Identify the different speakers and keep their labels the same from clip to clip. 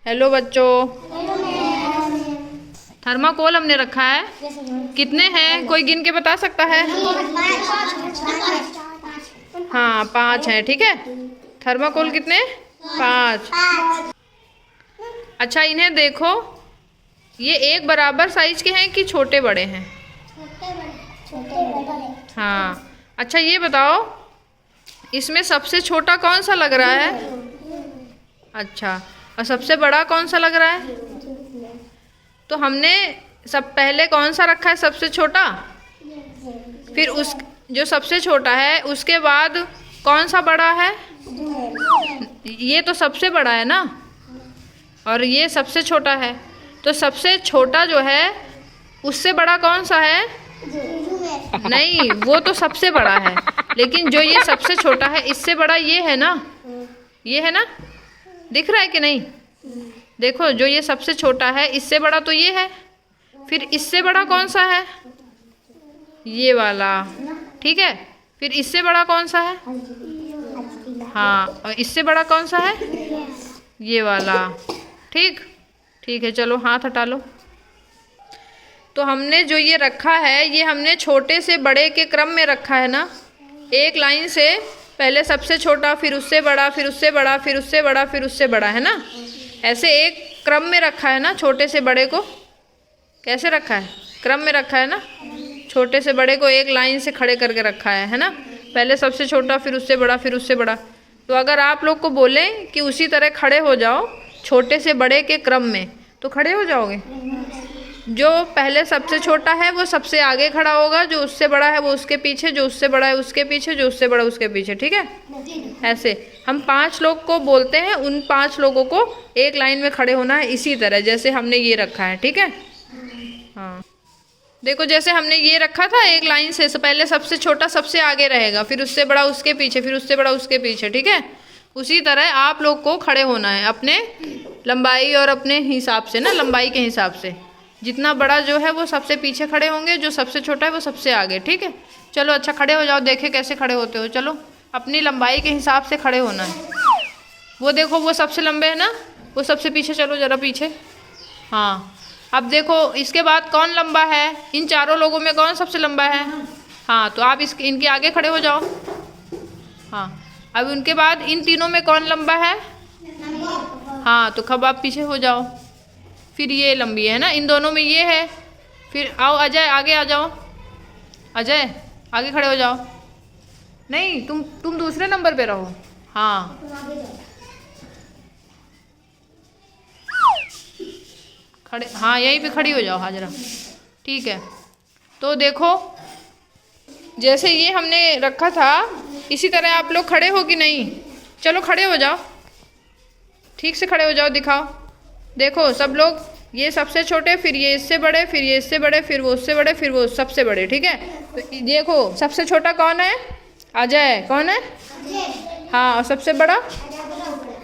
Speaker 1: Hello बच्चों, thermocol हमने रखा है। कितने हैं, कोई गिन के बता सकता है? हाँ, 5 हैं। ठीक है, थर्माकोल कितने? 5। अच्छा, इन्हें देखो, ये एक बराबर साइज के हैं कि छोटे बड़े हैं? हाँ। अच्छा, ये बताओ, इसमें सबसे छोटा कौन सा लग रहा है? अच्छा, और सबसे बड़ा कौन सा लग रहा है? तो हमने सब पहले कौन सा रखा है सबसे छोटा, फिर उस जो सबसे छोटा है उसके बाद कौन सा बड़ा है? ये तो सबसे बड़ा है ना, और ये सबसे छोटा है। तो सबसे छोटा जो है उससे बड़ा कौन सा है? नहीं, वो तो सबसे बड़ा है, लेकिन जो ये सबसे छोटा है इससे बड़ा ये है ना, ये है ना, दिख रहा है कि नहीं? देखो, जो ये सबसे छोटा है इससे बड़ा तो ये है, फिर इससे बड़ा कौन सा है? ये वाला। ठीक है, फिर इससे बड़ा कौन सा है? हाँ, और इससे बड़ा कौन सा है? ये वाला। ठीक ठीक है, चलो हाथ हटा लो। तो हमने जो ये रखा है, ये हमने छोटे से बड़े के क्रम में रखा है ना, एक लाइन से पहले सबसे छोटा, फिर उससे बड़ा, फिर उससे बड़ा, फिर उससे बड़ा, फिर उससे बड़ा, है ना? ऐसे एक क्रम में रखा है ना, छोटे से बड़े को कैसे रखा है? क्रम में रखा है ना, छोटे से बड़े को एक लाइन से खड़े करके रखा है ना, पहले सबसे छोटा, फिर उससे बड़ा, फिर उससे बड़ा। तो अगर आप लोग को बोलें कि उसी तरह खड़े हो जाओ छोटे से बड़े के क्रम में, तो खड़े हो जाओगे? जो पहले सबसे छोटा है वो सबसे आगे खड़ा होगा, जो उससे बड़ा है वो उसके पीछे, जो उससे बड़ा है उसके पीछे, जो उससे बड़ा उसके पीछे। ठीक है, ऐसे हम 5 लोग को बोलते हैं, उन 5 लोगों को एक लाइन में खड़े होना है, इसी तरह जैसे हमने ये रखा है। ठीक है, हाँ, देखो जैसे हमने ये रखा था एक लाइन से, पहले सबसे छोटा सबसे आगे रहेगा, फिर उससे बड़ा उसके पीछे, फिर उससे बड़ा उसके पीछे। ठीक है, उसी तरह आप लोग को खड़े होना है अपने लंबाई और अपने हिसाब से ना, लंबाई के हिसाब से। जितना बड़ा जो है वो सबसे पीछे खड़े होंगे, जो सबसे छोटा है वो सबसे आगे। ठीक है, चलो अच्छा खड़े हो जाओ, देखे कैसे खड़े होते हो। चलो, अपनी लंबाई के हिसाब से खड़े होना है। वो देखो, वो सबसे लंबे है ना, वो सबसे पीछे, चलो ज़रा पीछे। हाँ, अब देखो इसके बाद कौन लंबा है, इन चारों लोगों में कौन सबसे लंबा है? हाँ, तो आप इनके आगे खड़े हो जाओ। हाँ, अब उनके बाद इन तीनों में कौन लंबा है? हाँ, तो कब आप पीछे हो जाओ, फिर ये लंबी है ना, इन दोनों में ये है। फिर आओ अजय, आगे आ जाओ। अजय, आगे खड़े हो जाओ। नहीं, तुम दूसरे नंबर पे रहो। हाँ, खड़े, हाँ यहीं पे खड़ी हो जाओ हाजरा। ठीक है, तो देखो जैसे ये हमने रखा था इसी तरह आप लोग खड़े हो कि नहीं? चलो खड़े हो जाओ, ठीक से खड़े हो जाओ, दिखाओ। देखो सब लोग, ये सबसे छोटे, फिर ये इससे बड़े, फिर ये इससे बड़े, फिर वो उससे बड़े, फिर वो सबसे बड़े। ठीक है, तो देखो सबसे छोटा कौन है? अजय। कौन है? हाँ, और सबसे बड़ा?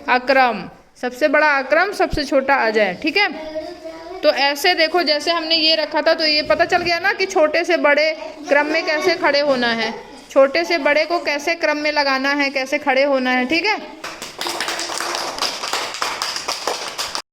Speaker 1: अकरम। सबसे बड़ा अकरम, सबसे छोटा अजय। ठीक है, तो ऐसे देखो जैसे हमने ये रखा था, तो ये पता चल गया ना कि छोटे से बड़े क्रम में कैसे खड़े होना है, छोटे से बड़े को कैसे क्रम में लगाना है, कैसे खड़े होना है। ठीक है,